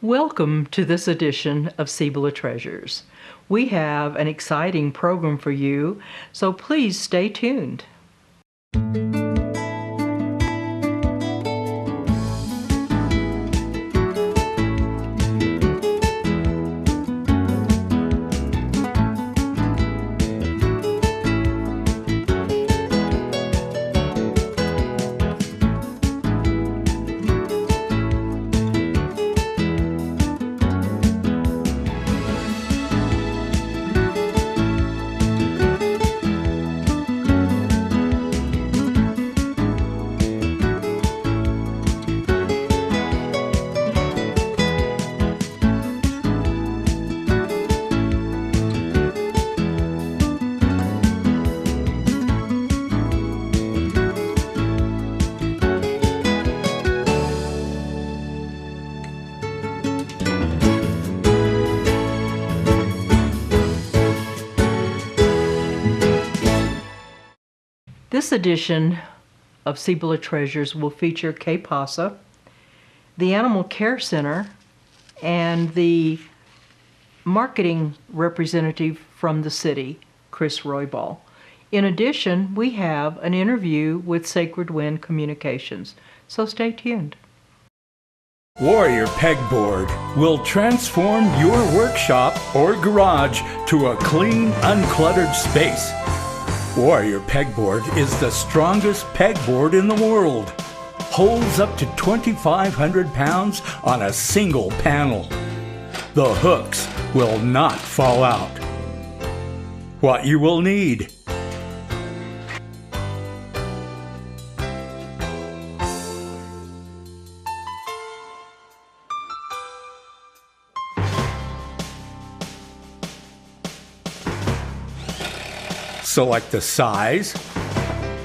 Welcome to this edition of Sevilla Treasures. We have an exciting program for you, so please stay tuned. This edition of Sevilla Treasures will feature K-Pasa, the Animal Care Center, and the marketing representative from the city, Chris Roybal. In addition, we have an interview with Sacred Wind Communications, so stay tuned. Warrior Pegboard will transform your workshop or garage to a clean, uncluttered space. Warrior Pegboard is the strongest pegboard in the world. Holds up to 2,500 pounds on a single panel. The hooks will not fall out. What you will need: select the size,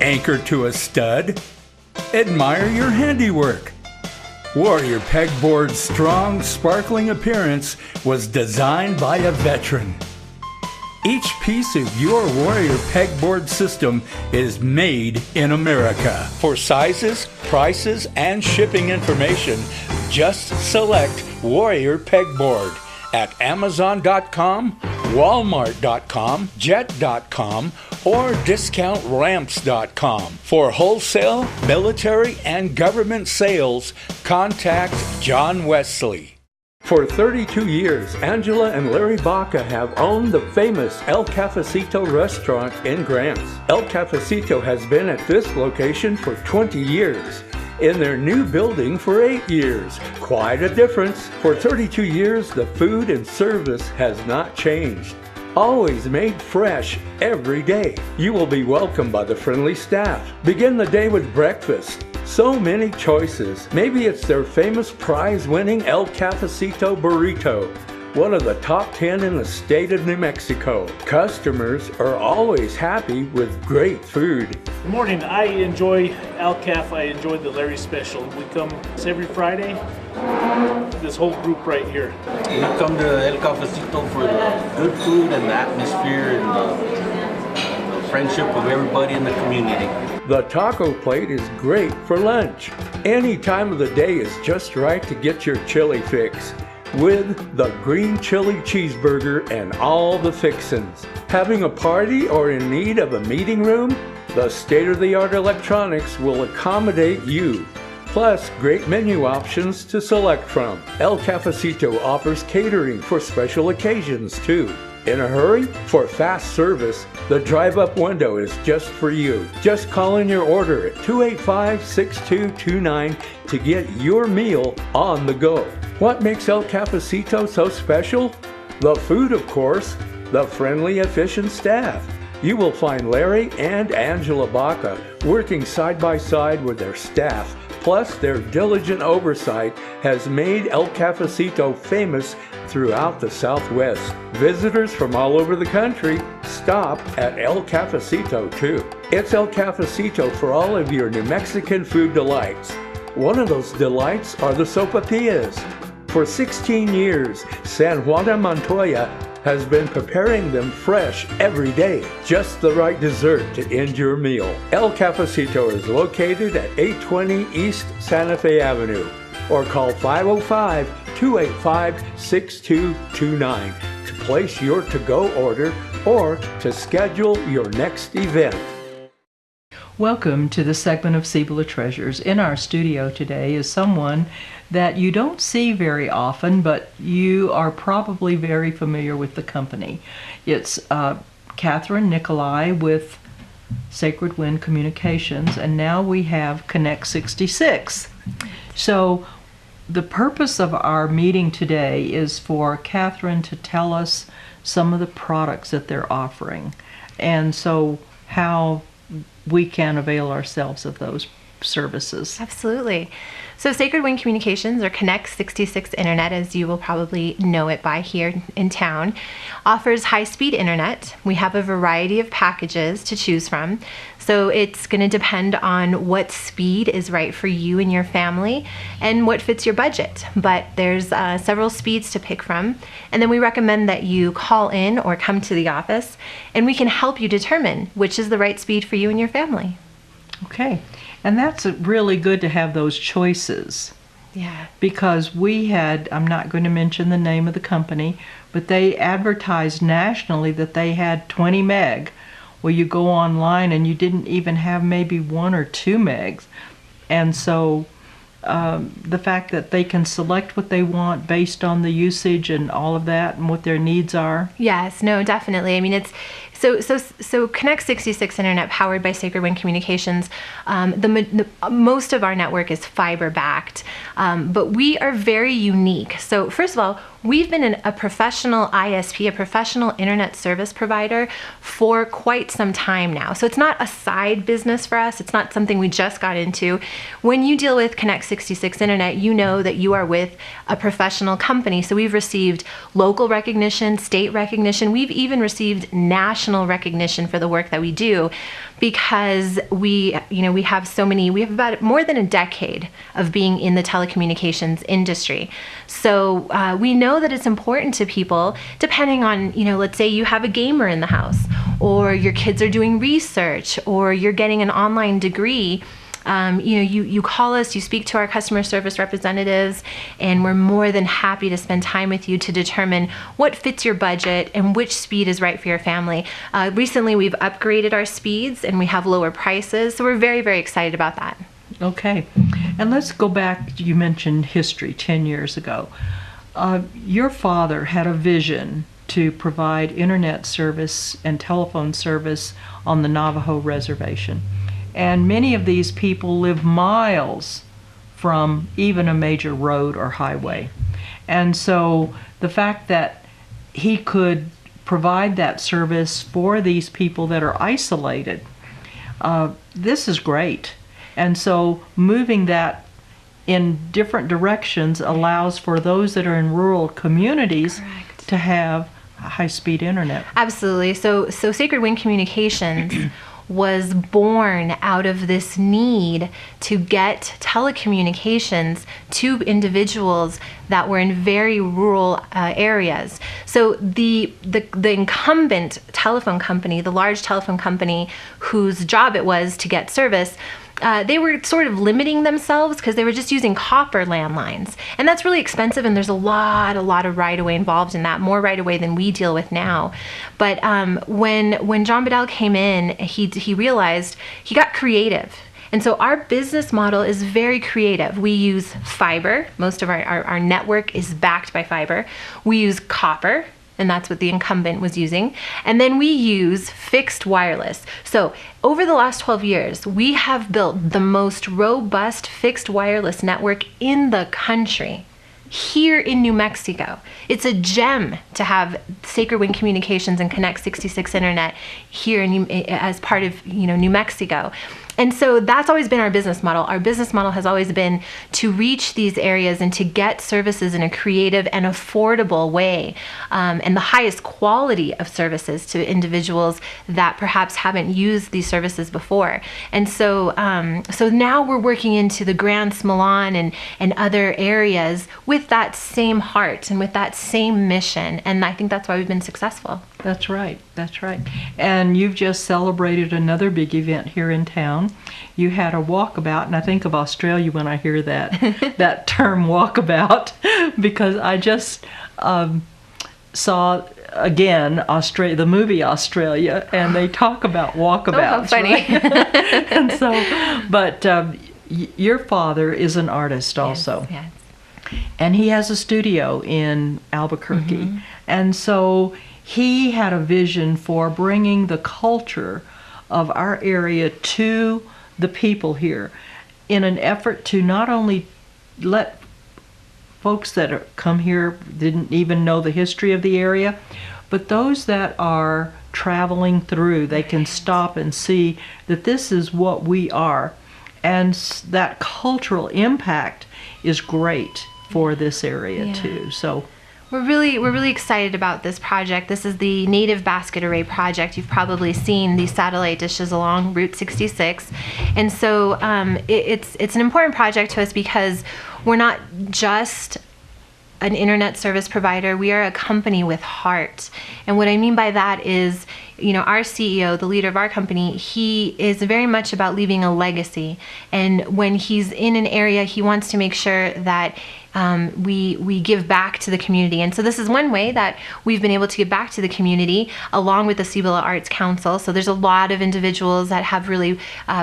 anchor to a stud, admire your handiwork. Warrior Pegboard's strong, sparkling appearance was designed by a veteran. Each piece of your Warrior Pegboard system is made in America. For sizes, prices, and shipping information, just select Warrior Pegboard at Amazon.com, Walmart.com, Jet.com, or DiscountRamps.com. For wholesale, military, and government sales, contact John Wesley. For 32 years, Angela and Larry Baca have owned the famous El Cafecito restaurant in Grants. El Cafecito has been at this location for 20 years. In their new building for 8 years. Quite a difference. For 32 years, the food and service has not changed. Always made fresh every day. You will be welcomed by the friendly staff. Begin the day with breakfast. So many choices. Maybe it's their famous prize-winning El Cafecito burrito, one of the top 10 in the state of New Mexico. Customers are always happy with great food. Good morning. I enjoy Al Caf. I enjoy the Larry Special. We come every Friday. This whole group right here. We come to El Cafecito for the good food and the atmosphere and the friendship of everybody in the community. The taco plate is great for lunch. Any time of the day is just right to get your chili fix, with the green chili cheeseburger and all the fixins. Having a party or in need of a meeting room? The state-of-the-art electronics will accommodate you. Plus, great menu options to select from. El Cafecito offers catering for special occasions too. In a hurry? For fast service, the drive-up window is just for you. Just call in your order at 285-6229 to get your meal on the go. What makes El Cafecito so special? The food, of course. The friendly, efficient staff. You will find Larry and Angela Baca working side by side with their staff. Plus, their diligent oversight has made El Cafecito famous throughout the Southwest. Visitors from all over the country stop at El Cafecito too. It's El Cafecito for all of your New Mexican food delights. One of those delights are the sopapillas. For 16 years, San Juana Montoya has been preparing them fresh every day. Just the right dessert to end your meal. El Cafecito is located at 820 East Santa Fe Avenue, or call 505-2 285-6229 to place your to-go order or to schedule your next event. Welcome to the segment of Sevilla Treasures. In our studio today is someone that you don't see very often, but you are probably very familiar with the company. It's Catherine Nicolai with Sacred Wind Communications, and now we have Connect 66. So the purpose of our meeting today is for Catherine to tell us some of the products that they're offering, and so how we can avail ourselves of those services. Absolutely. So Sacred Wind Communications, or Connect 66 Internet, as you will probably know it by here in town, offers high-speed internet. We have a variety of packages to choose from. So it's going to depend on what speed is right for you and your family and what fits your budget. But there's several speeds to pick from. And then we recommend that you call in or come to the office, and we can help you determine which is the right speed for you and your family. Okay. And that's really good to have those choices. Yeah. Because we had, I'm not going to mention the name of the company, but they advertised nationally that they had 20 meg. Well, you go online and you didn't even have maybe 1 or 2 megs. And so the fact that they can select what they want based on the usage and all of that and what their needs are. Yes, no, definitely. I mean, it's so Connect 66 Internet, powered by Sacred Wind Communications. Most of our network is fiber backed, but we are very unique. So first of all, we've been a professional ISP, a professional internet service provider, for quite some time now. So it's not a side business for us. It's not something we just got into. When you deal with Connect 66 Internet, you know that you are with a professional company. So we've received local recognition, state recognition. We've even received national recognition for the work that we do, because we have about more than a decade of being in the telecommunications industry. So we know that it's important to people, depending on, let's say you have a gamer in the house, or your kids are doing research, or you're getting an online degree. You call us, you speak to our customer service representatives, and we're more than happy to spend time with you to determine what fits your budget and which speed is right for your family. Recently, we've upgraded our speeds and we have lower prices, so we're very, very excited about that. Okay, and let's go back. You mentioned history 10 years ago. Your father had a vision to provide internet service and telephone service on the Navajo reservation. And many of these people live miles from even a major road or highway. And so the fact that he could provide that service for these people that are isolated, this is great. And so moving that in different directions allows for those that are in rural communities Correct. To have high-speed internet. Absolutely. So Sacred Wind Communications was born out of this need to get telecommunications to individuals that were in very rural areas. So the incumbent telephone company, the large telephone company whose job it was to get service, they were sort of limiting themselves because they were just using copper landlines. And that's really expensive, and there's a lot of right-of-way involved in that, more right-of-way than we deal with now. But when John Bedell came in, he realized, he got creative. And so our business model is very creative. We use fiber. Most of our network is backed by fiber. We use copper, and that's what the incumbent was using. And then we use fixed wireless. So over the last 12 years, we have built the most robust fixed wireless network in the country, here in New Mexico. It's a gem to have Sacred Wind Communications and Connect 66 Internet here as part of New Mexico. And so that's always been our business model. Our business model has always been to reach these areas and to get services in a creative and affordable way, and the highest quality of services to individuals that perhaps haven't used these services before. And so now we're working into the Grand Smalon and other areas with that same heart and with that same mission. And I think that's why we've been successful. That's right. That's right. And you've just celebrated another big event here in town. You had a walkabout, and I think of Australia when I hear that that term walkabout. because I just saw again the movie Australia, and they talk about walkabouts. Oh, how funny! Right? And so, but your father is an artist also. Yes. And he has a studio in Albuquerque. And so he had a vision for bringing the culture of our area to the people here in an effort to not only let folks that come here didn't even know the history of the area, but those that are traveling through, they can stop and see that this is what we are. And that cultural impact is great for this area too. So we're really excited about this project. This is the Native Basket Array project. You've probably seen these satellite dishes along Route 66, and so it's an important project to us because we're not just an internet service provider. We are a company with heart. And what I mean by that is, our CEO, the leader of our company, he is very much about leaving a legacy. And when he's in an area, he wants to make sure that we give back to the community. And so this is one way that we've been able to give back to the community along with the Sevilla Arts Council. So there's a lot of individuals that have really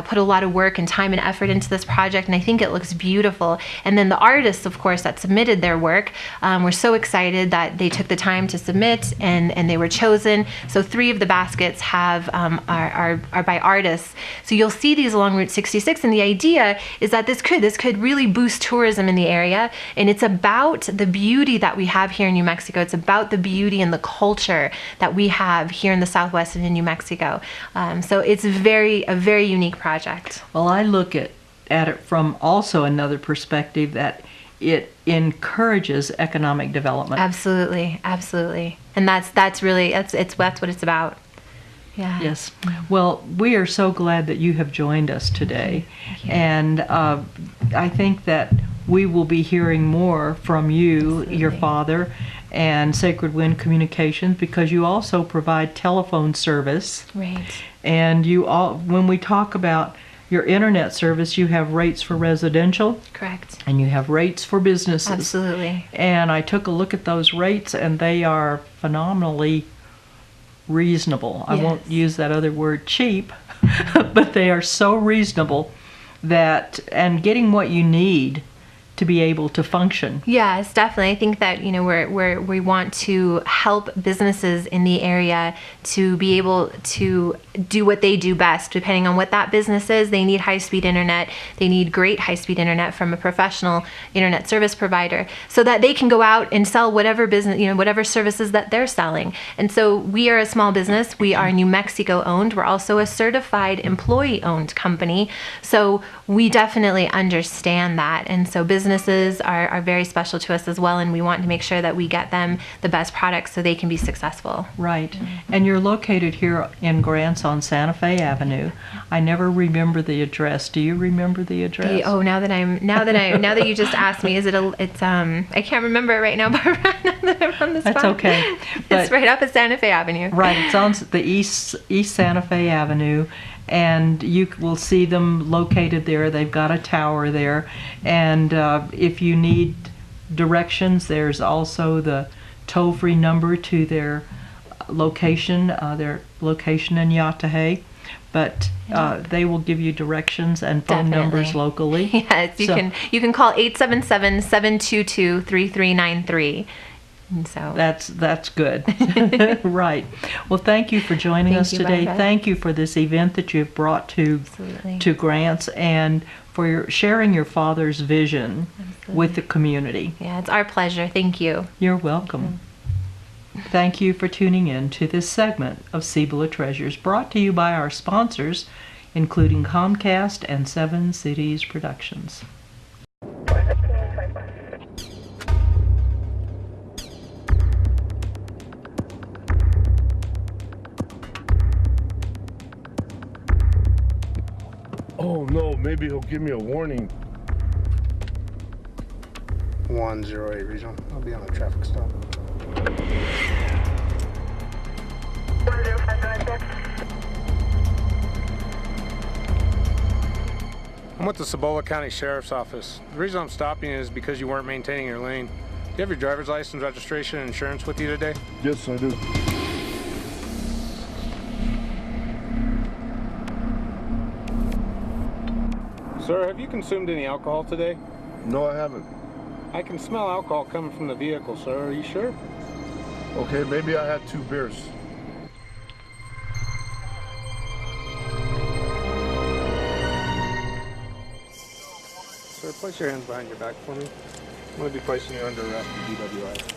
put a lot of work and time and effort into this project, and I think it looks beautiful. And then the artists, of course, that submitted their work, we're so excited that they took the time to submit and they were chosen. So 3 of the baskets have are by artists. So you'll see these along Route 66, and the idea is that this could really boost tourism in the area. And it's about the beauty that we have here in New Mexico. It's about the beauty and the culture that we have here in the Southwest and in New Mexico. So it's a very unique project. Well, I look at it from also another perspective, that it encourages economic development. Absolutely. And that's what it's about. Yeah. Yes. Well, we are so glad that you have joined us today. Thank you. And I think that we will be hearing more from you, Absolutely. your father, and Sacred Wind Communications, because you also provide telephone service. Right. And when we talk about your internet service, you have rates for residential. Correct. And you have rates for businesses. Absolutely. And I took a look at those rates, and they are phenomenally reasonable. I won't use that other word, cheap, but they are so reasonable and getting what you need to be able to function. Yes, definitely. I think that we want to help businesses in the area to be able to do what they do best. Depending on what that business is, they need high-speed internet. They need great high-speed internet from a professional internet service provider, so that they can go out and sell whatever business, whatever services that they're selling. And so we are a small business. We are New Mexico owned. We're also a certified employee-owned company. So we definitely understand that. And so businesses are very special to us as well, and we want to make sure that we get them the best products so they can be successful. Right. And you're located here in Grants on Santa Fe Avenue. I never remember the address. Do you remember the address? Now that you just asked me, I can't remember it right now, Barbara. Now that I'm on the spot. That's okay. It's right up at Santa Fe Avenue. Right. It's on the East Santa Fe Avenue. And you will see them located there. They've got a tower there. And if you need directions, there's also the toll-free number to their location in Yatahe. But they will give you directions and phone numbers locally. Yes, you can call 877-722-3393. And so that's good. Right. Well, thank you for joining us today. Barbara. Thank you for this event that you've brought to Grants, and for sharing your father's vision with the community. Yeah, it's our pleasure. Thank you. You're welcome. Thank you for tuning in to this segment of Sevilla Treasures, brought to you by our sponsors, including Comcast and 7 Cities Productions. Oh no, maybe he'll give me a warning. 108 regional. I'll be on a traffic stop. I'm with the Sevilla County Sheriff's Office. The reason I'm stopping you is because you weren't maintaining your lane. you have your driver's license, registration, and insurance with you today? Yes, I do. Sir, have you consumed any alcohol today? No, I haven't. I can smell alcohol coming from the vehicle, sir. Are you sure? Okay, maybe I had 2 beers. Sir, place your hands behind your back for me. I'm going to be placing you under arrest for DWI.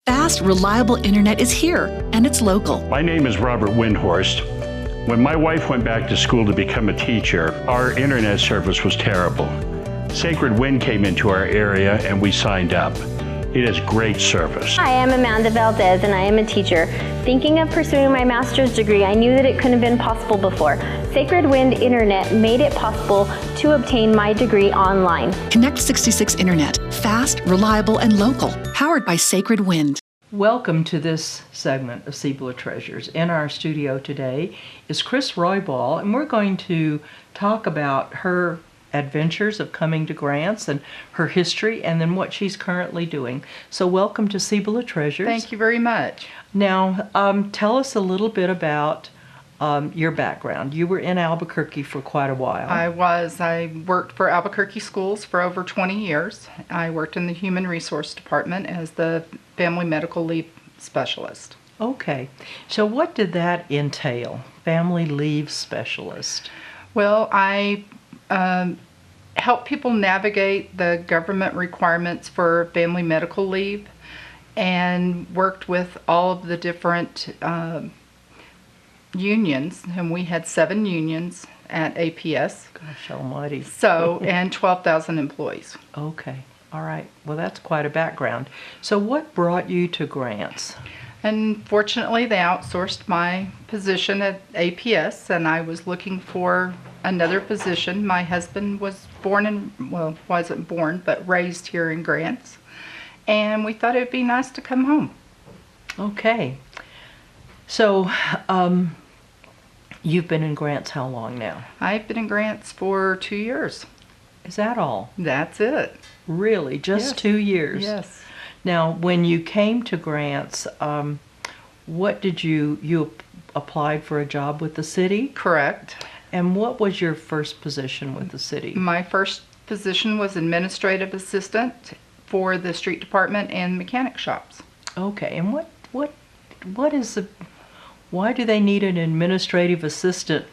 Fast, reliable internet is here, and it's local. My name is Robert Windhorst. When my wife went back to school to become a teacher, our internet service was terrible. Sacred Wind came into our area and we signed up. It is great service. Hi, I'm Amanda Valdez and I am a teacher. Thinking of pursuing my master's degree, I knew that it couldn't have been possible before. Sacred Wind Internet made it possible to obtain my degree online. Connect 66 Internet. Fast, reliable, and local. Powered by Sacred Wind. Welcome to this segment of Sevilla Treasures. In our studio today is Chris Roybal, and we're going to talk about her adventures of coming to Grants and her history and then what she's currently doing. So welcome to Sevilla Treasures. Thank you very much. Now, tell us a little bit about your background. You were in Albuquerque for quite a while. I was. I worked for Albuquerque schools for over 20 years. I worked in the Human Resource Department as the Family Medical Leave Specialist. Okay. So what did that entail, Family Leave Specialist? Well, I help people navigate the government requirements for family medical leave and worked with all of the different unions, and we had 7 unions at APS. Gosh almighty. So, and 12,000 employees. Okay. All right. Well, that's quite a background. So what brought you to Grants? And fortunately, they outsourced my position at APS, and I was looking for another position. My husband was wasn't born, but raised here in Grants. And we thought it'd be nice to come home. Okay. So, you've been in Grants how long now? I've been in Grants for 2 years. Is that all? That's it. Really? Just 2 years? Yes. Now, when you came to Grants, what did you applied for a job with the city? Correct. And what was your first position with the city? My first position was administrative assistant for the street department and mechanic shops. Okay. And what is why do they need an administrative assistant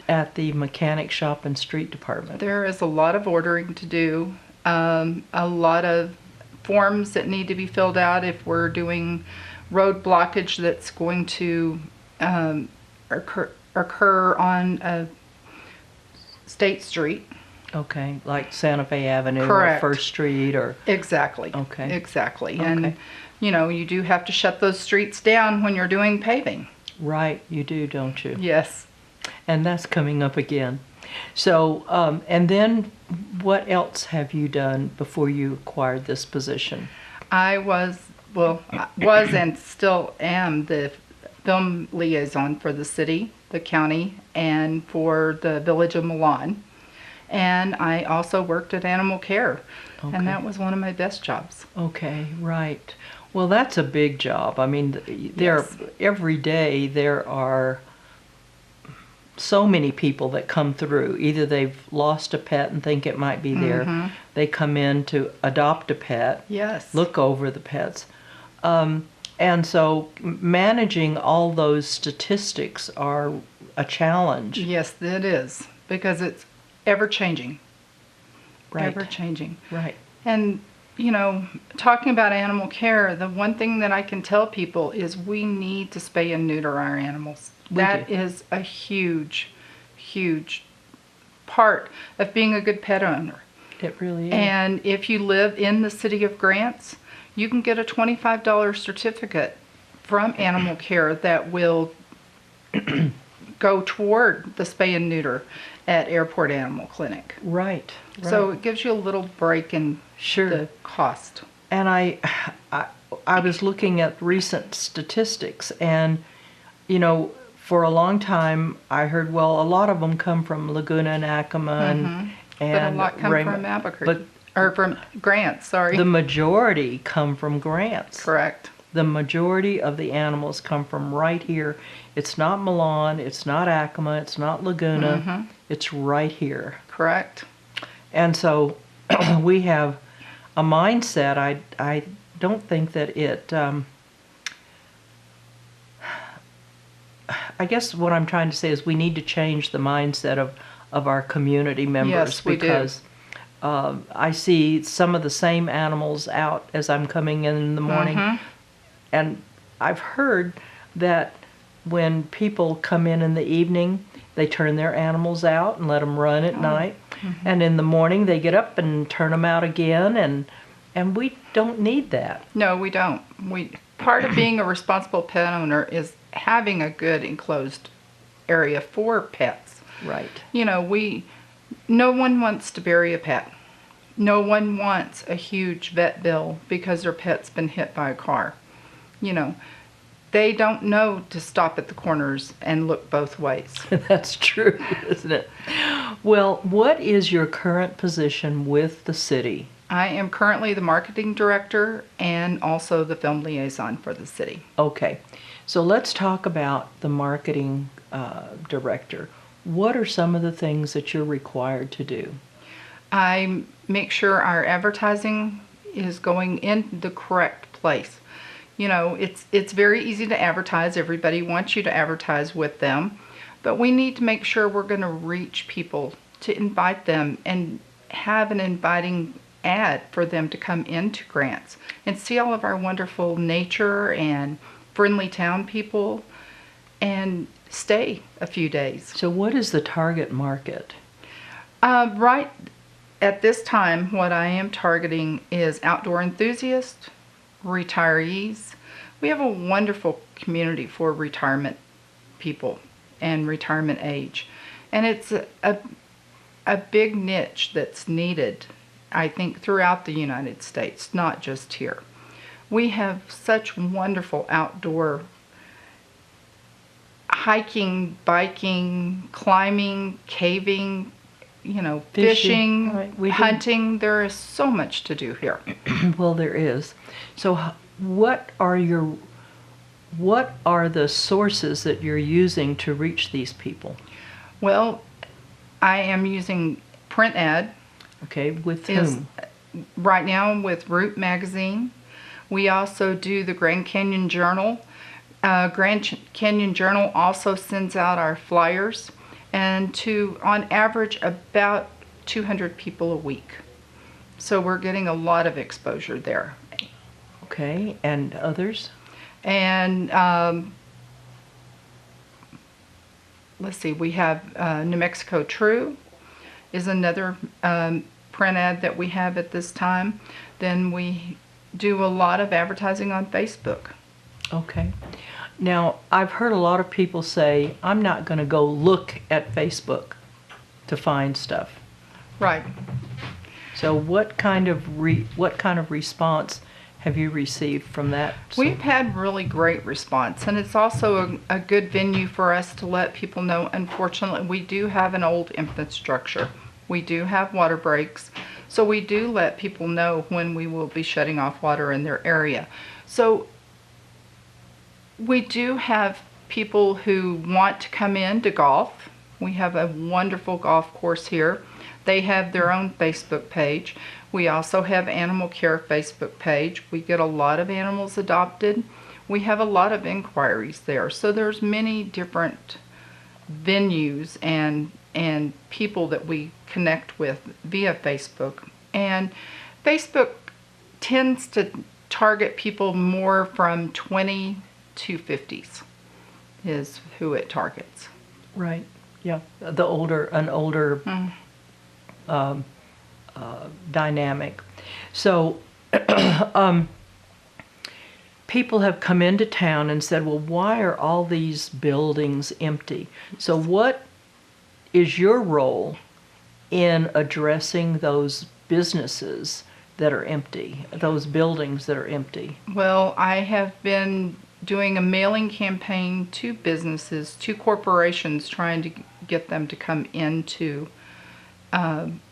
at the mechanic shop and street department? There is a lot of ordering to do, a lot of forms that need to be filled out if we're doing road blockage that's going to occur on a state street. Okay, like Santa Fe Avenue. Correct. Or First Street or... Exactly. Okay. Exactly. Okay. And, you know, you do have to shut those streets down when you're doing paving. Right, you do, don't you? Yes. And that's coming up again. So, and then what else have you done before you acquired this position? I was and still am the film liaison for the city, the county, and for the village of Milan. And I also worked at animal care, and that was one of my best jobs. Okay, right. Well, that's a big job. I mean, every day there are so many people that come through. Either they've lost a pet and think it might be there. Mm-hmm. They come in to adopt a pet. Yes. Look over the pets. And so managing all those statistics are a challenge. Yes, it is, because it's ever-changing. Right. Ever-changing. Right. And, you know, talking about animal care, the one thing that I can tell people is we need to spay and neuter our animals. That is a huge, huge part of being a good pet owner. It really is. And if you live in the city of Grants, you can get a $25 certificate from animal care that will go toward the spay and neuter at Airport Animal Clinic. Right. So it gives you a little break in the cost. And I was looking at recent statistics, and for a long time I heard, well, a lot of them come from Laguna and Acoma, and but a lot come from Albuquerque, or from Grants. Sorry. The majority come from Grants. Correct. The majority of the animals come from right here. It's not Milan, it's not Acoma, it's not Laguna. It's right here. Correct. And so we have a mindset. I don't think that it. I guess what I'm trying to say is we need to change the mindset of our community members. Yes, we because I see some of the same animals out as I'm coming in the morning. And I've heard that when people come in the evening, they turn their animals out and let them run at night. And in the morning, they get up and turn them out again. And we don't need that. No, we don't. Part of being a responsible pet owner is having a good enclosed area for pets. Right. No one wants to bury a pet. No one wants a huge vet bill because their pet's been hit by a car. They don't know to stop at the corners and look both ways. That's true, isn't it? Well, what is your current position with the city? I am currently the marketing director and also the film liaison for the city. Okay, so let's talk about the marketing director. What are some of the things that you're required to do? I make sure our advertising is going in the correct place. It's very easy to advertise. Everybody wants you to advertise with them. But we need to make sure we're going to reach people, to invite them and have an inviting ad for them to come into Grants and see all of our wonderful nature and friendly town people and stay a few days. So what is the target market? Right at this time, what I am targeting is outdoor enthusiasts, retirees. We have a wonderful community for retirement people and retirement age. And it's a big niche that's needed, I think, throughout the United States, not just here. We have such wonderful outdoor hiking, biking, climbing, caving, fishing, right. Hunting. There is so much to do here. Well, there is. So what are the sources that you're using to reach these people? Well, I am using print ad. Okay, with whom? Right now with Root Magazine. We also do the Grand Canyon Journal. Grand Canyon Journal also sends out our flyers, and to, on average, about 200 people a week. So we're getting a lot of exposure there. Okay, and others? And let's see, we have New Mexico True is another print ad that we have at this time. Then we do a lot of advertising on Facebook. Okay. Now, I've heard a lot of people say, I'm not going to go look at Facebook to find stuff. Right. So what kind of response have you received from that? We've had really great response, and it's also a good venue for us to let people know. Unfortunately, we do have an old infrastructure. We do have water breaks, so we do let people know when we will be shutting off water in their area. So we do have people who want to come in to golf. We have a wonderful golf course here. They have their own Facebook page. We also have Animal Care Facebook page. We get a lot of animals adopted. We have a lot of inquiries there. So there's many different venues and people that we connect with via Facebook. And Facebook tends to target people more from 20 to 50s is who it targets. Right. Yeah. An older people have come into town and said, well, why are all these buildings empty? So what is your role in addressing those businesses that are empty, those buildings that are empty? Well, I have been doing a mailing campaign to businesses, to corporations, trying to get them to come into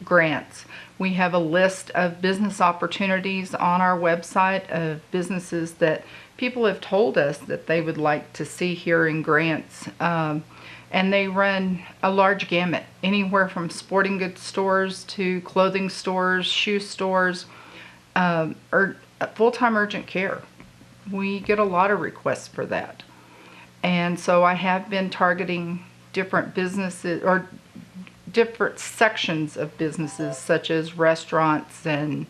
grants. We have a list of business opportunities on our website of businesses that people have told us that they would like to see here in grants. And they run a large gamut, anywhere from sporting goods stores to clothing stores, shoe stores, or full-time urgent care. We get a lot of requests for that. And so I have been targeting different businesses or different sections of businesses, such as restaurants and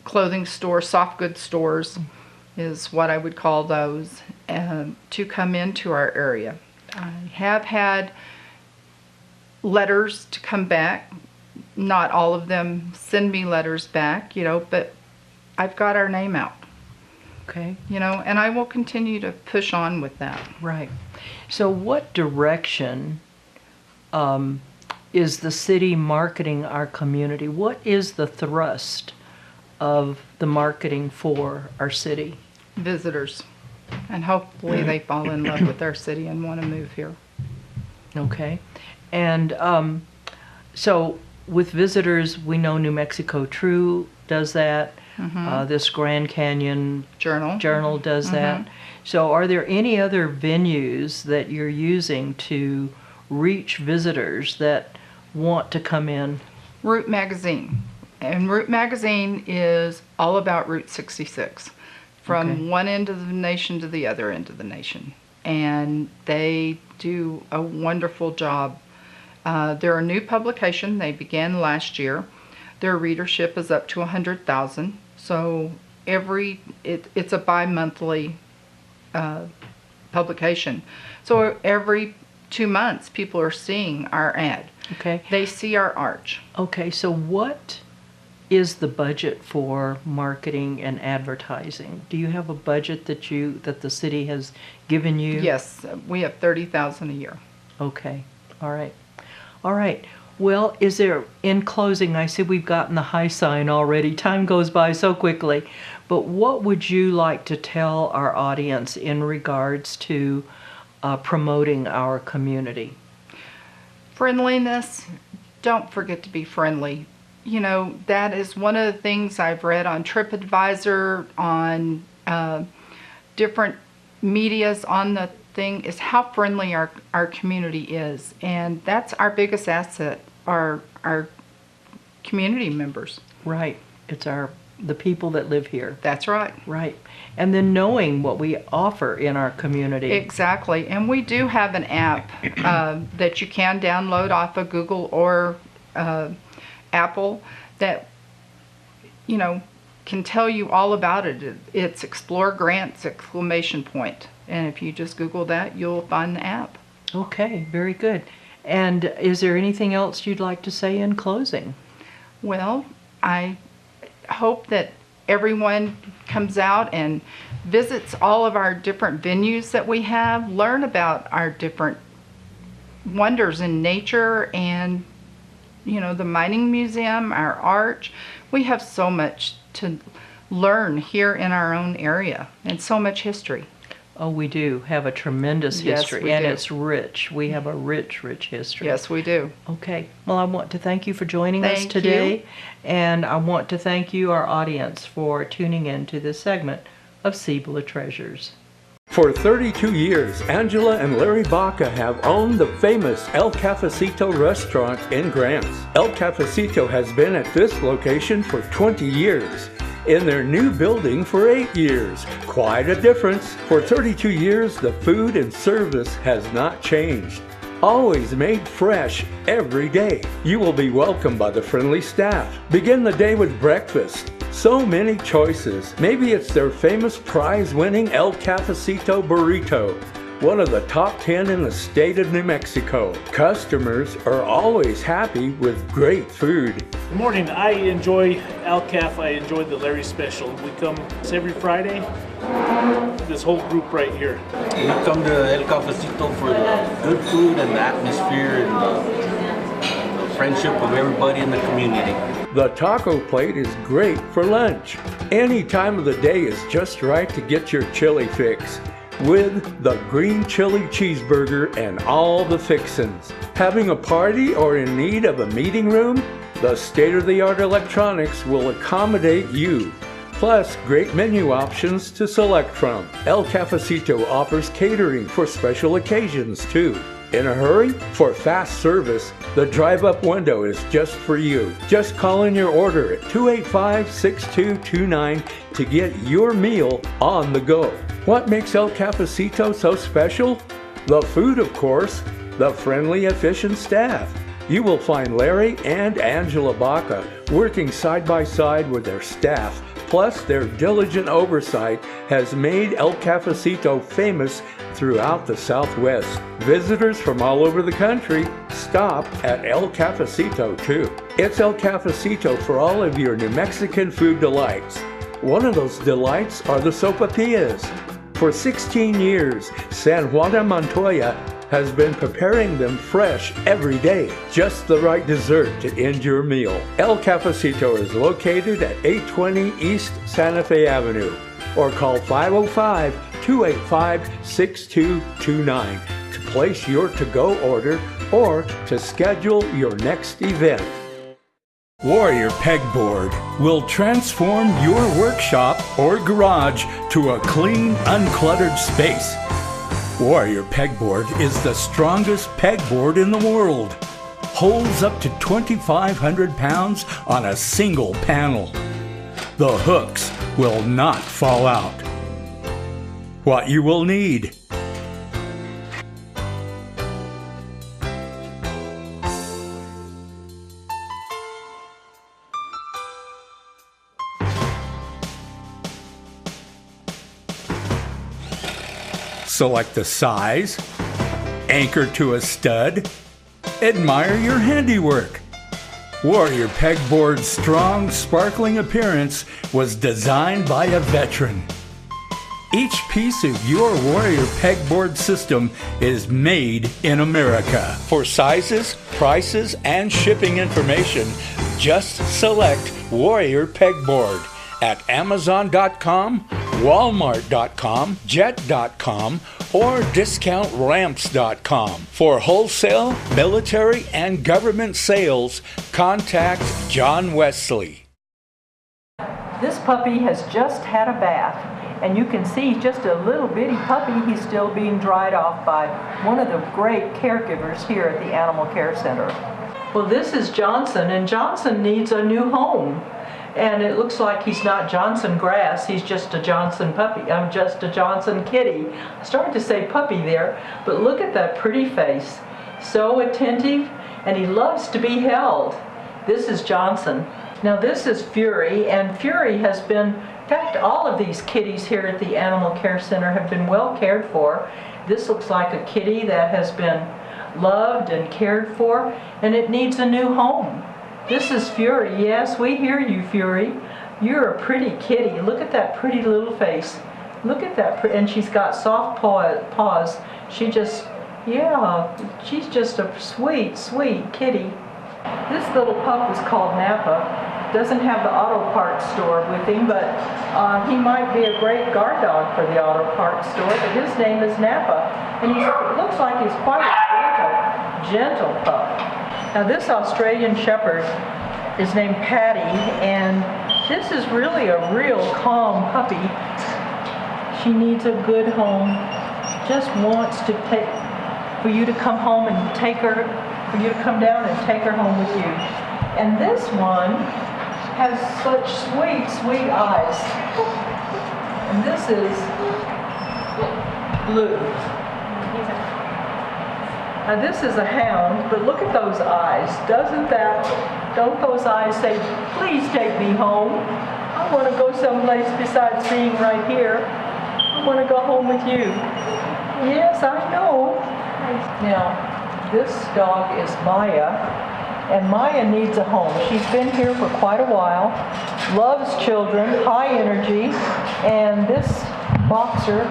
clothing stores, soft goods stores is what I would call those, to come into our area. I have had letters to come back. Not all of them send me letters back, but I've got our name out. Okay. And I will continue to push on with that. Right. So what direction is the city marketing our community? What is the thrust of the marketing for our city? Visitors. And hopefully they fall in love with our city and want to move here. Okay. And so with visitors, we know New Mexico True does that. This Grand Canyon Journal does that. So are there any other venues that you're using to reach visitors that want to come in? Route Magazine. And Route Magazine is all about Route 66. From one end of the nation to the other end of the nation. And they do a wonderful job. They're a new publication. They began last year. Their readership is up to 100,000. So it's a bi-monthly publication. So every 2 months, people are seeing our ad. Okay. They see our arch. Okay, so what is the budget for marketing and advertising? Do you have a budget that the city has given you? Yes, we have $30,000 a year. Okay. All right. Well, in closing, I see we've gotten the high sign already. Time goes by so quickly. But what would you like to tell our audience in regards to promoting our community? Friendliness. Don't forget to be friendly. That is one of the things I've read on TripAdvisor, on different medias on the thing, is how friendly our community is. And that's our biggest asset, our community members. Right. It's the people that live here. That's right. Right. And then knowing what we offer in our community. Exactly. And we do have an app that you can download off of Google or Apple that can tell you all about it. It's Explore Grants ! And if you just Google that, you'll find the app. Okay, very good. And is there anything else you'd like to say in closing? Well, I hope that everyone comes out and visits all of our different venues that we have, learn about our different wonders in nature and the mining museum, our arch. We have so much to learn here in our own area and so much history. Oh, we do have a tremendous history, yes, and it's rich. We have a rich history. Yes, we do. Okay. Well, I want to thank you for joining us Thank today, you. And I want to thank you, our audience, for tuning in to this segment of Sevilla Treasures. For 32 years, Angela and Larry Baca have owned the famous El Cafecito restaurant in Grants. El Cafecito has been at this location for 20 years. In their new building for 8 years. Quite a difference. For 32 years, the food and service has not changed. Always made fresh every day. You will be welcomed by the friendly staff. Begin the day with breakfast. So many choices. Maybe it's their famous prize-winning El Cafecito burrito. one of the top 10 in the state of New Mexico. Customers are always happy with great food. Good morning. I enjoy Alcaf. I enjoy the Larry Special. We come every Friday. This whole group right here. We come to El Cafecito for the good food and the atmosphere and the friendship of everybody in the community. The taco plate is great for lunch. Any time of the day is just right to get your chili fix with the green chili cheeseburger and all the fixins. Having a party or in need of a meeting room? The state-of-the-art electronics will accommodate you. Plus, great menu options to select from. El Cafecito offers catering for special occasions too. In a hurry? For fast service, the drive-up window is just for you. Just call in your order at 285-6229 to get your meal on the go. What makes El Cafecito so special? The food, of course. The friendly, efficient staff. You will find Larry and Angela Baca working side by side with their staff. Plus, their diligent oversight has made El Cafecito famous throughout the Southwest. Visitors from all over the country stop at El Cafecito too. It's El Cafecito for all of your New Mexican food delights. One of those delights are the sopapillas. For 16 years, San Juan de Montoya has been preparing them fresh every day. Just the right dessert to end your meal. El Cafecito is located at 820 East Santa Fe Avenue or call 505-285-6229 to place your to-go order or to schedule your next event. Warrior Pegboard will transform your workshop or garage to a clean, uncluttered space. Warrior Pegboard is the strongest pegboard in the world. Holds up to 2,500 pounds on a single panel. The hooks will not fall out. What you will need: select the size, anchor to a stud, admire your handiwork. Warrior Pegboard's strong, sparkling appearance was designed by a veteran. Each piece of your Warrior Pegboard system is made in America. For sizes, prices, and shipping information, just select Warrior Pegboard at Amazon.com, Walmart.com, Jet.com, or DiscountRamps.com. For wholesale, military, and government sales, contact John Wesley. This puppy has just had a bath, and you can see he's just a little bitty puppy. He's still being dried off by one of the great caregivers here at the Animal Care Center. Well, this is Johnson, and Johnson needs a new home. And it looks like he's not Johnson grass, he's just a Johnson puppy. I'm just a Johnson kitty. I started to say puppy there, but look at that pretty face. So attentive, and he loves to be held. This is Johnson. Now this is Fury, and Fury has been, in fact, all of these kitties here at the Animal Care Center have been well cared for. This looks like a kitty that has been loved and cared for, and it needs a new home. This is Fury. Yes, we hear you, Fury. You're a pretty kitty. Look at that pretty little face. Look at that, and she's got soft paws. She's just a sweet, sweet kitty. This little pup was called Napa. Doesn't have the auto parts store with him, but he might be a great guard dog for the auto parts store, but his name is Napa. And he looks like he's quite a gentle pup. Now this Australian Shepherd is named Patty, and this is really a real calm puppy. She needs a good home, just wants to for you to come home and take her, for you to come down and take her home with you. And this one has such sweet, sweet eyes. And this is Blue. Now this is a hound, but look at those eyes. Don't those eyes say, please take me home. I want to go someplace besides being right here. I want to go home with you. Yes, I know. Now, this dog is Maya, and Maya needs a home. She's been here for quite a while, loves children, high energy, and this boxer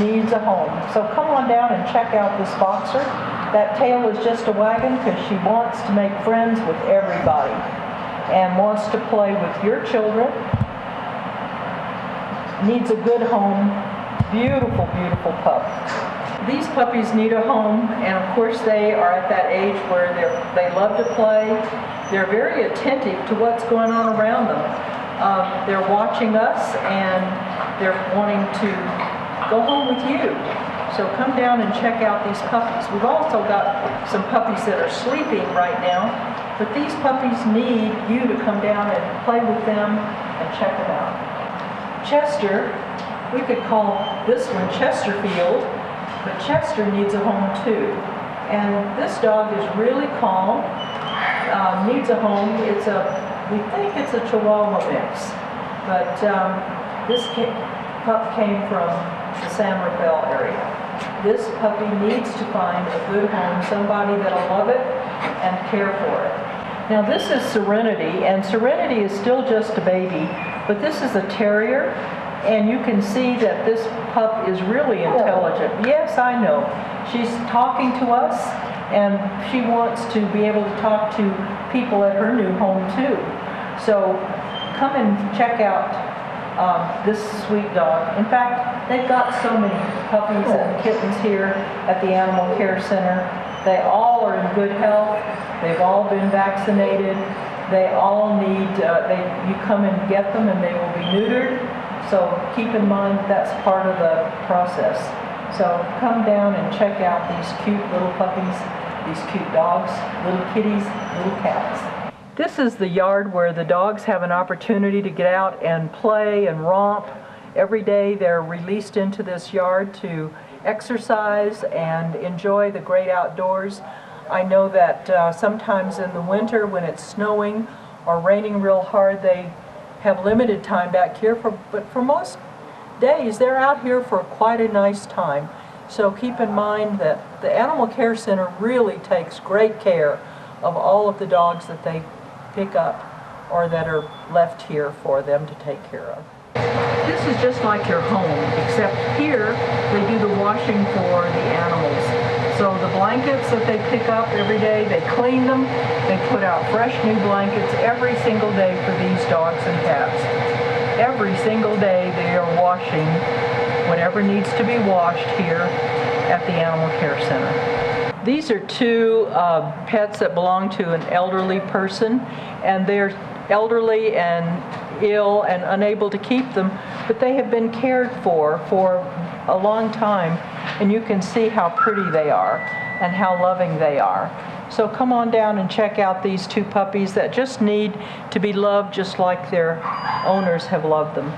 needs a home. So come on down and check out this boxer. That tail is just a wagon because she wants to make friends with everybody and wants to play with your children. Needs a good home. Beautiful, beautiful pup. These puppies need a home, and of course they are at that age where they love to play. They're very attentive to what's going on around them. They're watching us and they're wanting to go home with you. So come down and check out these puppies. We've also got some puppies that are sleeping right now, but these puppies need you to come down and play with them and check them out. Chester, we could call this one Chesterfield, but Chester needs a home too. And this dog is really calm, needs a home. We think it's a Chihuahua mix, but this pup came from the San Rafael area. This puppy needs to find a good home, somebody that'll love it and care for it. Now this is Serenity, and Serenity is still just a baby, but this is a terrier, and you can see that this pup is really intelligent. Yes, I know. She's talking to us, and she wants to be able to talk to people at her new home too. So come and check out this sweet dog. In fact, they've got so many puppies and kittens here at the Animal Care Center. They all are in good health. They've all been vaccinated. They all need, you come and get them and they will be neutered. So keep in mind that's part of the process. So come down and check out these cute little puppies, these cute dogs, little kitties, little cats. This is the yard where the dogs have an opportunity to get out and play and romp. Every day they're released into this yard to exercise and enjoy the great outdoors. I know that sometimes in the winter when it's snowing or raining real hard, they have limited time back here, but for most days they're out here for quite a nice time. So keep in mind that the Animal Care Center really takes great care of all of the dogs that they pick up or that are left here for them to take care of. This is just like your home, except here they do the washing for the animals. So the blankets that they pick up every day, they clean them, they put out fresh new blankets every single day for these dogs and cats. Every single day they are washing whatever needs to be washed here at the Animal Care Center. These are two pets that belong to an elderly person, and they're elderly and ill and unable to keep them, but they have been cared for a long time, and you can see how pretty they are and how loving they are. So come on down and check out these two puppies that just need to be loved just like their owners have loved them.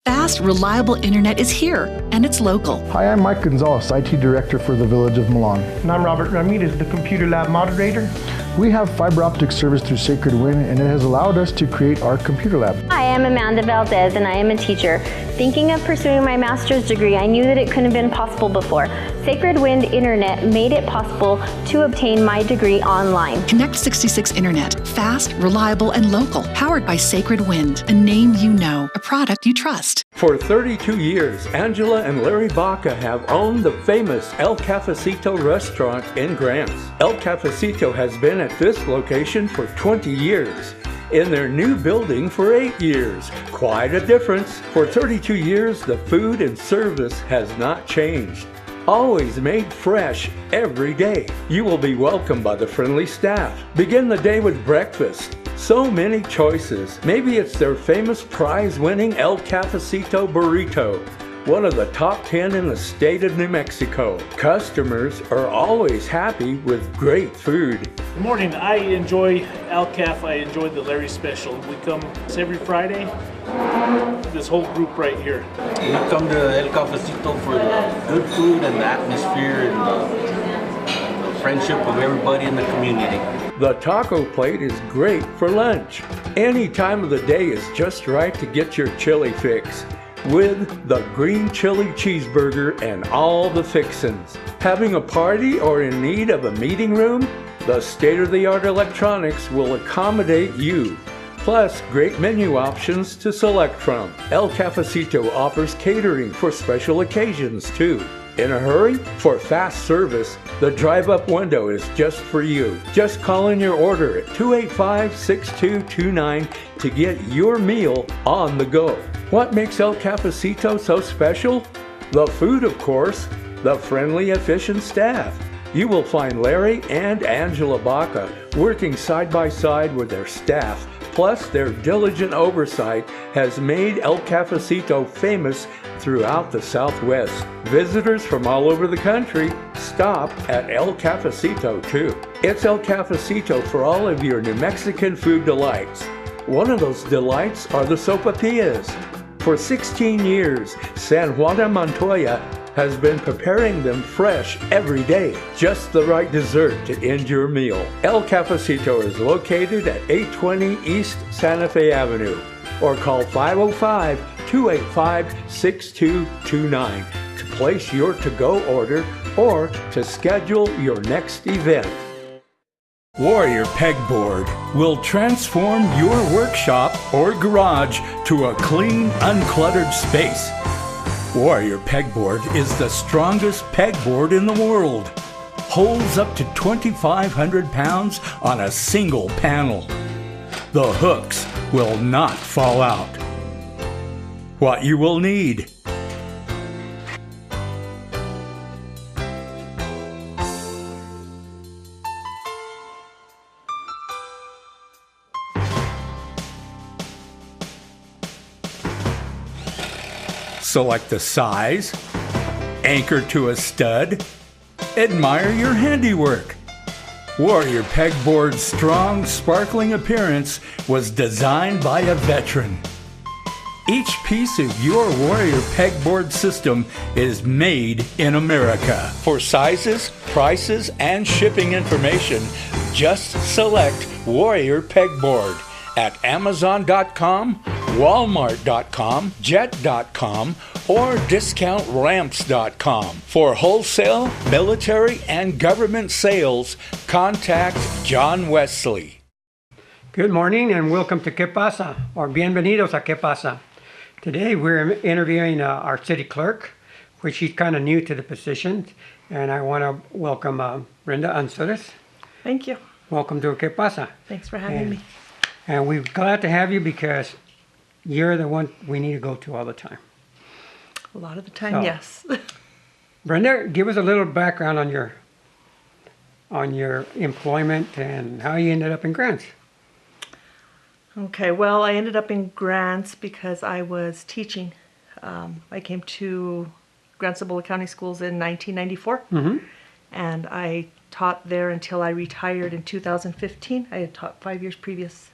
Fast, reliable internet is here, and it's local. Hi, I'm Mike Gonzalez, IT Director for the Village of Milan. And I'm Robert Ramirez, the Computer Lab Moderator. We have fiber optic service through Sacred Wind, and it has allowed us to create our computer lab. Hi, I'm Amanda Valdez, and I am a teacher. Thinking of pursuing my master's degree, I knew that it couldn't have been possible before. Sacred Wind Internet made it possible to obtain my degree online. Connect 66 Internet. Fast, reliable, and local. Powered by Sacred Wind. A name you know. A product you trust. For 32 years, Angela and Larry Baca have owned the famous El Cafecito restaurant in Grants. El Cafecito has been at this location for 20 years. In their new building for 8 years. Quite a difference. For 32 years, the food and service has not changed. Always made fresh every day. You will be welcomed by the friendly staff. Begin the day with breakfast. So many choices. Maybe it's their famous prize-winning El Cafecito burrito, one of the top 10 in the state of New Mexico. Customers are always happy with great food. Good morning. I enjoy Alcaf. I enjoy the Larry Special. We come every Friday. This whole group right here. We come to El Cafecito for the good food and the atmosphere and the friendship of everybody in the community. The taco plate is great for lunch. Any time of the day is just right to get your chili fix. with the green chili cheeseburger and all the fixins. Having a party or in need of a meeting room? The state-of-the-art electronics will accommodate you. Plus, great menu options to select from. El Cafecito offers catering for special occasions too. In a hurry? For fast service, the drive-up window is just for you. Just call in your order at 285-6229 to get your meal on the go. What makes El Cafecito so special? The food, of course. The friendly, efficient staff. You will find Larry and Angela Baca working side by side with their staff. Plus, their diligent oversight has made El Cafecito famous throughout the Southwest. Visitors from all over the country stop at El Cafecito too. It's El Cafecito for all of your New Mexican food delights. One of those delights are the sopapillas. For 16 years, San Juan de Montoya has been preparing them fresh every day. Just the right dessert to end your meal. El Cafecito is located at 820 East Santa Fe Avenue, or call 505-285-6229 to place your to-go order or to schedule your next event. Warrior Pegboard will transform your workshop or garage to a clean, uncluttered space. Warrior Pegboard is the strongest pegboard in the world. Holds up to 2,500 pounds on a single panel. The hooks will not fall out. What you will need: select the size, anchor to a stud, admire your handiwork. Warrior Pegboard's strong, sparkling appearance was designed by a veteran. Each piece of your Warrior Pegboard system is made in America. For sizes, prices, and shipping information, just select Warrior Pegboard at Amazon.com, Walmart.com, Jet.com, or DiscountRamps.com. For wholesale, military, and government sales, contact John Wesley. Good morning and welcome to Que Pasa, or Bienvenidos a Que Pasa. Today we're interviewing our city clerk, which she's kind of new to the position, and I want to welcome Brenda Anzuris. Thank you. Welcome to Que Pasa. Thanks for having me. And we're glad to have you because you're the one we need to go to all the time. A lot of the time, yes. Brenda, give us a little background on your employment and how you ended up in Grants. Okay, well, I ended up in Grants because I was teaching. I came to Grants Sevilla County Schools in 1994, and I taught there until I retired in 2015. I had taught 5 years previously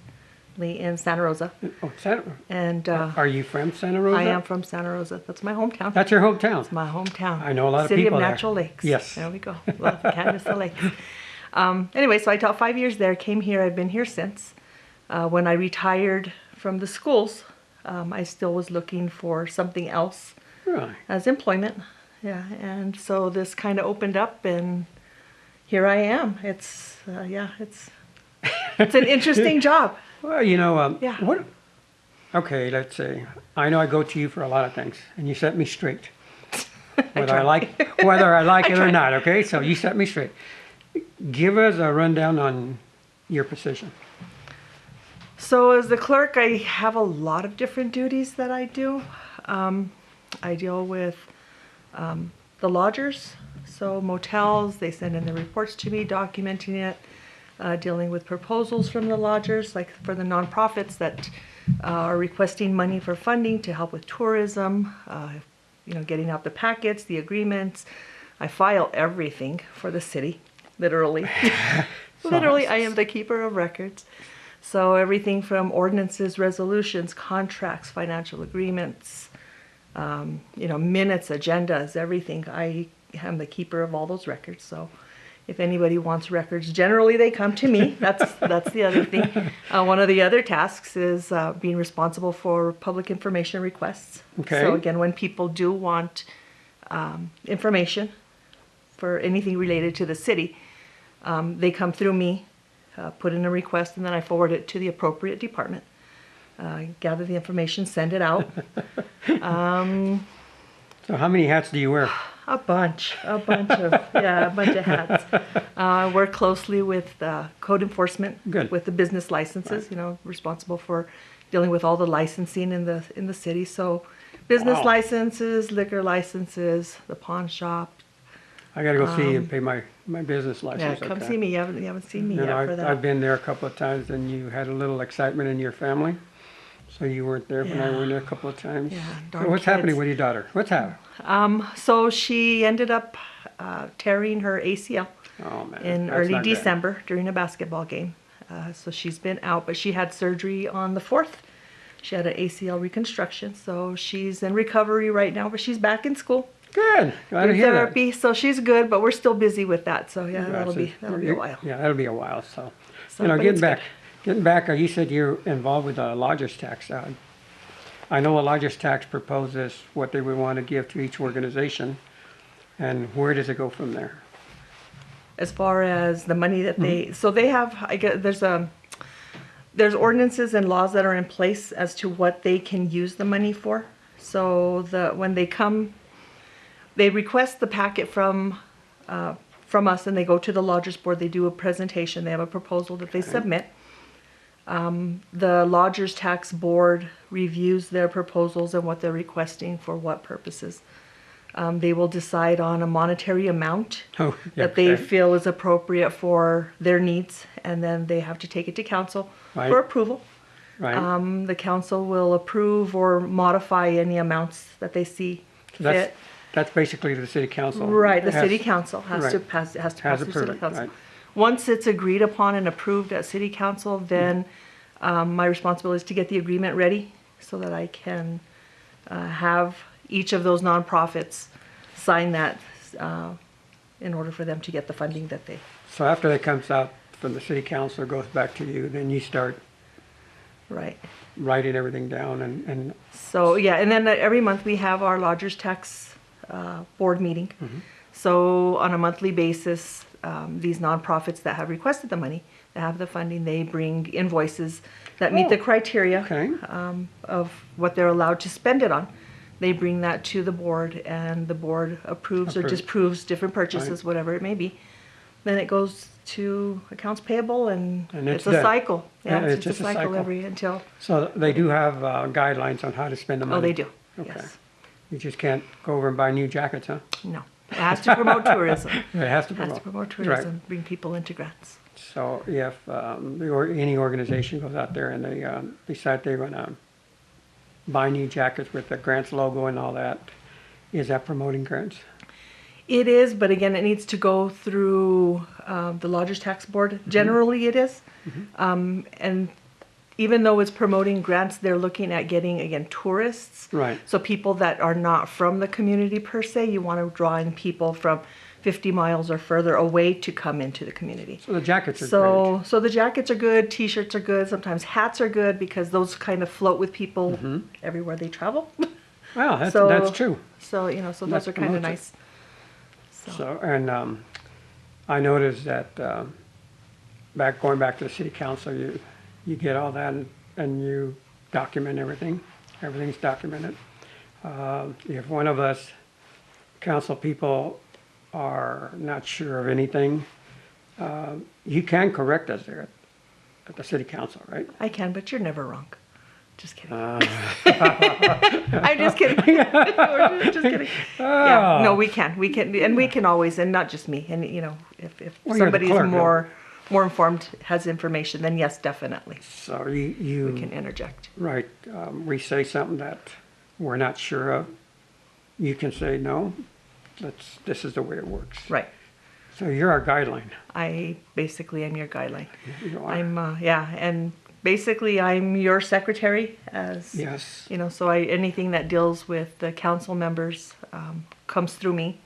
in Santa Rosa. Oh, Santa Rosa. And are you from Santa Rosa? I am from Santa Rosa. That's my hometown. That's your hometown? It's my hometown. I know a lot of City people of there. Natural Lakes. Yes. There we go. Love the canvas the lakes. Anyway, so I taught 5 years there, came here, I've been here since. When I retired from the schools, I still was looking for something else as employment. Yeah, and so this kind of opened up and here I am. It's it's an interesting job. Well, you know, okay, let's say, I know I go to you for a lot of things, and you set me straight. Whether I like it or not, okay? So you set me straight. Give us a rundown on your position. So as the clerk, I have a lot of different duties that I do. I deal with the lodgers, so motels, they send in the reports to me, documenting it, dealing with proposals from the lodgers, like for the nonprofits that are requesting money for funding to help with tourism, getting out the packets, the agreements. I file everything for the city, literally. Literally, I am the keeper of records. So everything from ordinances, resolutions, contracts, financial agreements, minutes, agendas, everything. I am the keeper of all those records. So if anybody wants records, generally they come to me. That's the other thing. One of the other tasks is being responsible for public information requests. Okay. So again, when people do want information for anything related to the city, they come through me, put in a request, and then I forward it to the appropriate department. Gather the information, send it out. So how many hats do you wear? A bunch of hats. I work closely with code enforcement, with the business licenses. Right. You know, responsible for dealing with all the licensing in the city. So, business licenses, liquor licenses, the pawn shop. I got to go see you and pay my business license. Yeah, come see me. You haven't seen me yet for that. I've been there a couple of times, and you had a little excitement in your family. So you weren't there when I went there a couple of times. Yeah, So what's happening with your daughter? What's happening? So she ended up tearing her ACL in that's early not good. December during a basketball game. So she's been out, but she had surgery on the 4th. She had an ACL reconstruction, so she's in recovery right now, but she's back in school. Good. Glad to hear therapy, so she's good, but we're still busy with that. So yeah, that'll be a while. Yeah, that'll be a while. So but getting it's back. Getting back, you said you're involved with the lodger's tax. I know a lodger's tax proposes what they would want to give to each organization, and where does it go from there? As far as the money that they, so they have, I guess there's ordinances and laws that are in place as to what they can use the money for. So when they come, they request the packet from us, and they go to the lodgers board. They do a presentation. They have a proposal that they submit. The Lodgers Tax Board reviews their proposals and what they're requesting for what purposes. They will decide on a monetary amount that they feel is appropriate for their needs, and then they have to take it to council for approval. Right. The council will approve or modify any amounts that they see fit. That's basically the city council. Right, the city council has to pass through city council. Right. Once it's agreed upon and approved at city council, then my responsibility is to get the agreement ready so that I can have each of those nonprofits sign that in order for them to get the funding that they. So after that comes out from the city council, it goes back to you, then you start writing everything down and So yeah, and then every month we have our lodgers tax board meeting. So on a monthly basis, these nonprofits that have requested the money, that have the funding, they bring invoices that meet the criteria of what they're allowed to spend it on. They bring that to the board, and the board approves or disapproves different purchases, whatever it may be. Then it goes to accounts payable, and it's a cycle. Yeah, it's just a cycle until. So they do have guidelines on how to spend the money. Oh, they do. Okay. Yes. You just can't go over and buy new jackets, huh? No. It has to promote tourism. It has to promote tourism, bring people into grants. So if any organization goes out there and they decide they're going to buy new jackets with the grants logo and all that, is that promoting grants? It is, but again, it needs to go through the Lodgers Tax Board. Generally, it is. And even though it's promoting grants, they're looking at getting, again, tourists. Right. So people that are not from the community per se, you want to draw in people from 50 miles or further away to come into the community. So the jackets are great. So the jackets are good, t-shirts are good, sometimes hats are good because those kind of float with people everywhere they travel. Wow, that's true. So, so those are kind of nice. So, and I noticed that going back to the city council, you get all that and you document everything. Everything's documented. If one of us council people are not sure of anything, you can correct us there at the city council, right? I can, but you're never wrong. Just kidding. I'm just kidding. Just kidding. Yeah, no, we can, and we can always, and not just me. And if somebody's more informed, has information, then yes, definitely. So we can interject. Right. We say something that we're not sure of. You can say no. This is the way it works. Right. So you're our guideline. I basically am your guideline. You are. And basically I'm your secretary as so anything that deals with the council members comes through me.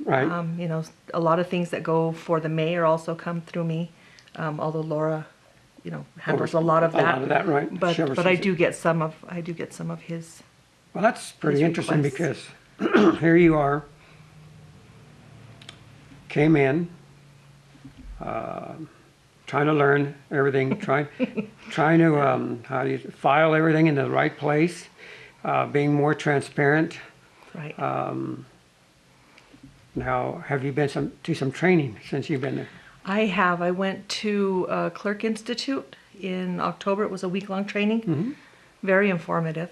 Right. You know, a lot of things that go for the mayor also come through me, although Laura, you know, handles a lot of that. A lot of that, right. But She I oversees do get some of his. Well, that's pretty his interesting requests. because here you are, came in, trying to learn everything, trying to how do you file everything in the right place, being more transparent. Right. Now, have you been to some training since you've been there? I have. I went to Clerk Institute in October. It was a week-long training. Very informative.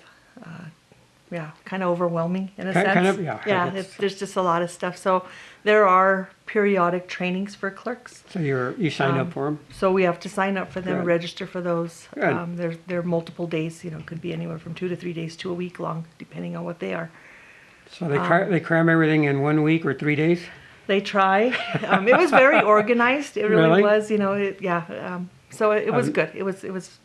Yeah, kind of overwhelming in a sense. Kind of, yeah. There's just a lot of stuff. So there are periodic trainings for clerks. So you signed up for them? So we have to sign up for them, Good. register for those. Good. They're multiple days. You know, could be anywhere from 2 to 3 days to a week long, depending on what they are. So they cram everything in 1 week or 3 days? They try. It was very organized. It really, Really? was. You know, so it was good. It was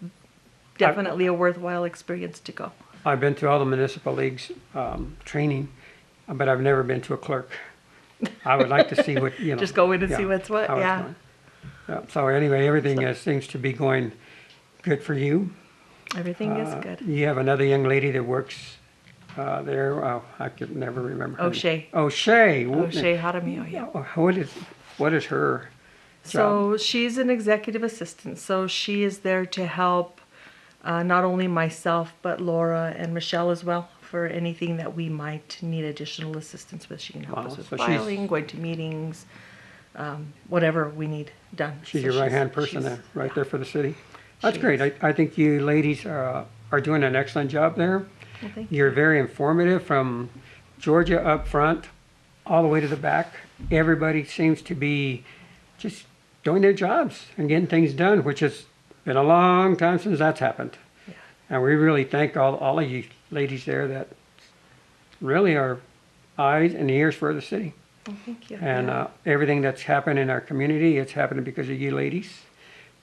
definitely a worthwhile experience to go. I've been to all the municipal leagues training, but I've never been to a clerk. I would like to see what, you know. Just go in and see what's what, how it's yeah. going. Yeah. So anyway, everything seems to be going good for you. Everything is good. You have another young lady that works there. Oh, I could never remember. her name. O'Shea. O'Shea. O'Shea Jaramillo, yeah. What is her job? So she's an executive assistant. So she is there to help not only myself, but Laura and Michelle as well for anything that we might need additional assistance with. She can help us with filing, going to meetings, whatever we need done. She's So your right-hand person there, right there for the city. That's great. I think you ladies are doing an excellent job there. Well, thank You're very informative from Georgia up front all the way to the back. Everybody seems to be just doing their jobs and getting things done, which has been a long time since that's happened. Yeah. And we really thank all of you ladies there that really are eyes and ears for the city. Well, thank you. And Yeah. everything that's happened in our community, it's happening because of you ladies.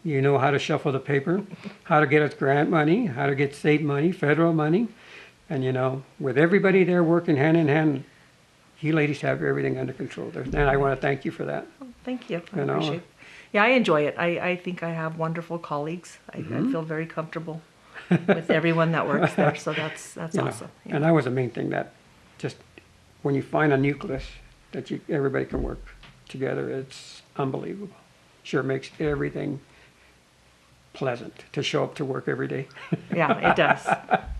You know how to shuffle the paper, how to get us grant money, how to get state money, federal money. And, you know, with everybody there working hand in hand, you ladies have everything under control there. And I want to thank you for that. Well, thank you. I You know, appreciate it. Yeah, I enjoy it. I think I have wonderful colleagues. I Mm-hmm. feel very comfortable with everyone that works there. So that's You know, awesome. Yeah. and that was the main thing, that just when you find a nucleus that everybody can work together, it's unbelievable. Sure makes everything pleasant to show up to work every day. Yeah, it does.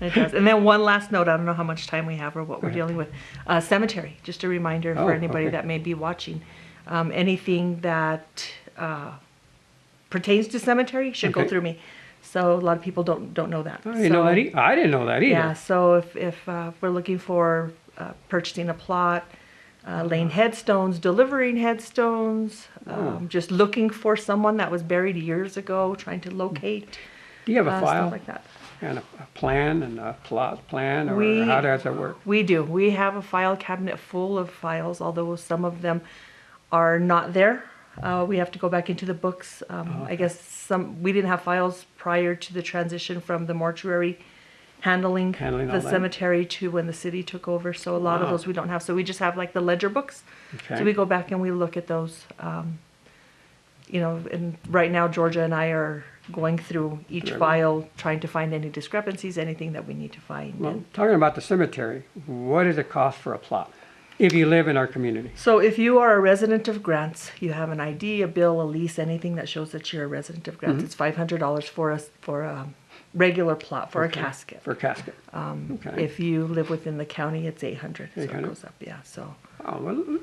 It does. And then one last note, I don't know how much time we have or what we're dealing with. Cemetery, just a reminder for anybody that may be watching. Anything that pertains to cemetery should go through me. So a lot of people don't know that. I didn't know that I didn't know that either. Yeah, so if we're looking for purchasing a plot, laying headstones, delivering headstones, just looking for someone that was buried years ago, trying to locate. Do you have a file? Stuff like that. And a plan and a plot plan, or how does that work? We do. We have a file cabinet full of files, although some of them are not there. We have to go back into the books. I guess we didn't have files prior to the transition from the mortuary handling all the that. cemetery to when the city took over. So a lot of those we don't have. So we just have like the ledger books. Okay. So we go back and we look at those. You know, and right now Georgia and I are going through each file, trying to find any discrepancies, anything that we need to find. Well, talking about the cemetery, what does it cost for a plot if you live in our community? So if you are a resident of Grants, you have an ID, a bill, a lease, anything that shows that you're a resident of Grants, it's $500 for a regular plot, for a casket. For a casket. If you live within the county, it's $800. So it 800? goes up, yeah. So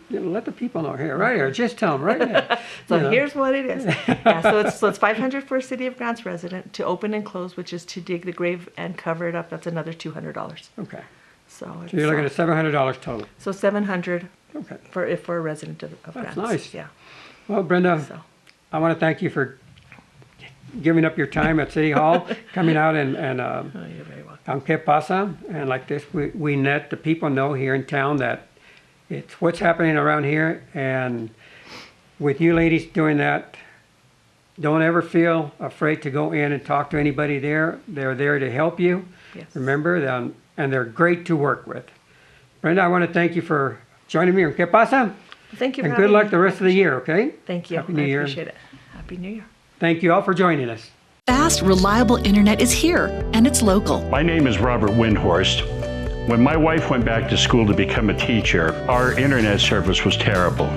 Let the people know here, right here. Just tell them right now. so here's what it is. Yeah, so it's $500 for a City of Grants resident to open and close, which is to dig the grave and cover it up. That's another $200. Okay. So you're looking at $700 total. So $700 Okay. for a resident of Grants. That's nice. Yeah. Well, Brenda, I want to thank you for giving up your time at City Hall, coming out and You're very welcome. on Que Pasa, and like this, we let the people know here in town that it's what's happening around here, and with you ladies doing that, don't ever feel afraid to go in and talk to anybody there. They're there to help you. Yes. Remember them, and they're great to work with. Brenda, I want to thank you for joining me on Que Pasa. Thank you for And good having luck me. the rest of the year, okay? Thank you. Happy New Year. I appreciate it. Happy New Year. Thank you all for joining us. Fast, reliable internet is here, and it's local. My name is Robert Windhorst. When my wife went back to school to become a teacher, our internet service was terrible.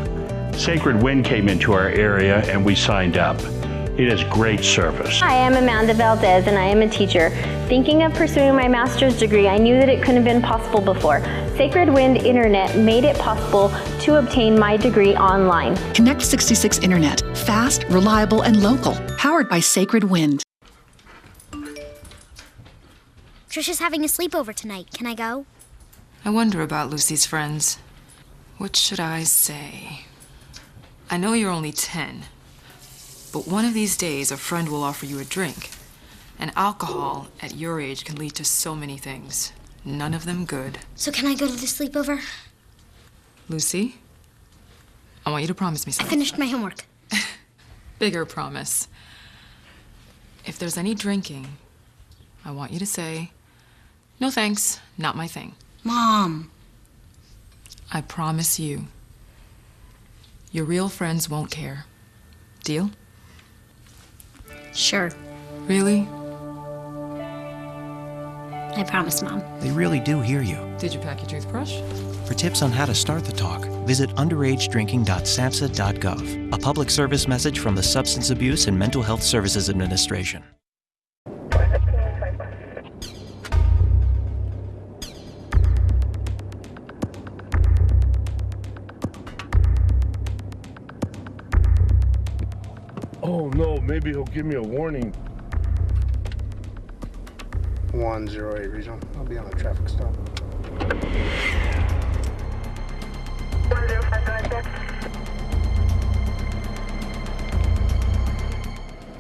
Sacred Wind came into our area and we signed up. It has great service. Hi, I'm Amanda Valdez and I am a teacher. Thinking of pursuing my master's degree, I knew that it couldn't have been possible before. Sacred Wind Internet made it possible to obtain my degree online. Connect 66 Internet. Fast, reliable, and local. Powered by Sacred Wind. Trisha's having a sleepover tonight. Can I go? I wonder about Lucy's friends. What should I say? I know you're only 10, but one of these days a friend will offer you a drink. And alcohol at your age can lead to so many things. None of them good. So can I go to the sleepover? Lucy, I want you to promise me I something. finished my homework. Bigger promise. If there's any drinking, I want you to say, "No thanks, not my thing." Mom. I promise you, your real friends won't care. Deal? Sure. Really? I promise, Mom. They really do hear you. Did you pack your toothbrush? For tips on how to start the talk, visit underagedrinking.samhsa.gov. A public service message from the Substance Abuse and Mental Health Services Administration. Oh no, maybe he'll give me a warning. 108 regional. I'll be on a traffic stop.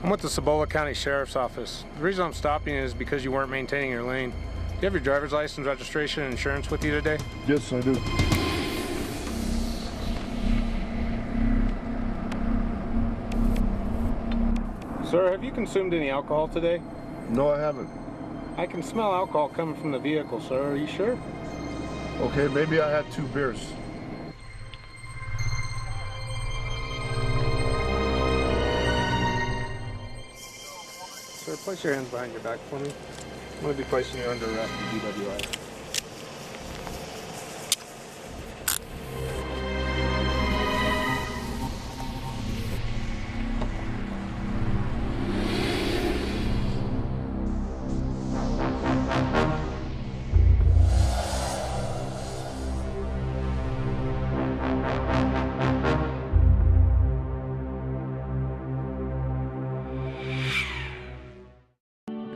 I'm with the Sevilla County Sheriff's Office. The reason I'm stopping you is because you weren't maintaining your lane. Do you have your driver's license, registration, and insurance with you today? Yes, I do. Sir, have you consumed any alcohol today? No, I haven't. I can smell alcohol coming from the vehicle, sir. Are you sure? Okay, maybe I had 2 beers. Sir, place your hands behind your back for me. I'm going to be placing you under arrest for DWI.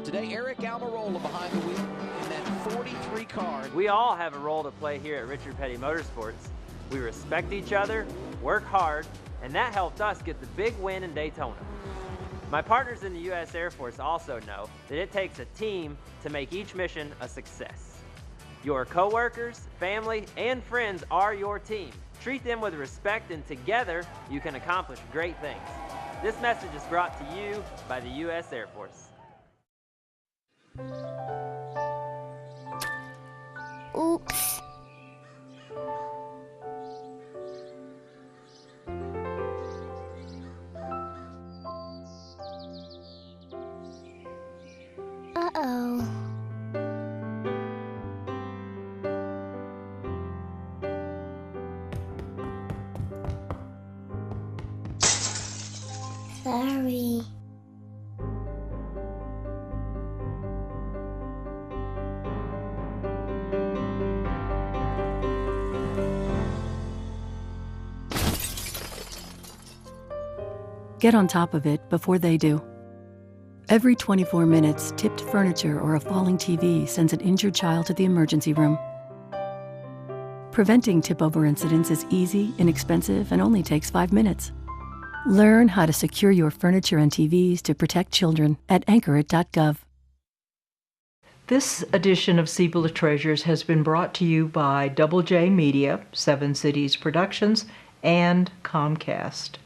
Today, Eric Almirola behind the wheel in that 43 car. We all have a role to play here at Richard Petty Motorsports. We respect each other, work hard, and that helped us get the big win in Daytona. My partners in the U.S. Air Force also know that it takes a team to make each mission a success. Your coworkers, family, and friends are your team. Treat them with respect, and together you can accomplish great things. This message is brought to you by the U.S. Air Force. Oops. Uh-oh. Sorry. Get on top of it before they do. Every 24 minutes, tipped furniture or a falling TV sends an injured child to the emergency room. Preventing tip-over incidents is easy, inexpensive, and only takes 5 minutes. Learn how to secure your furniture and TVs to protect children at anchorit.gov. This edition of Sevilla Treasures has been brought to you by Double J Media, 7 Cities Productions, and Comcast.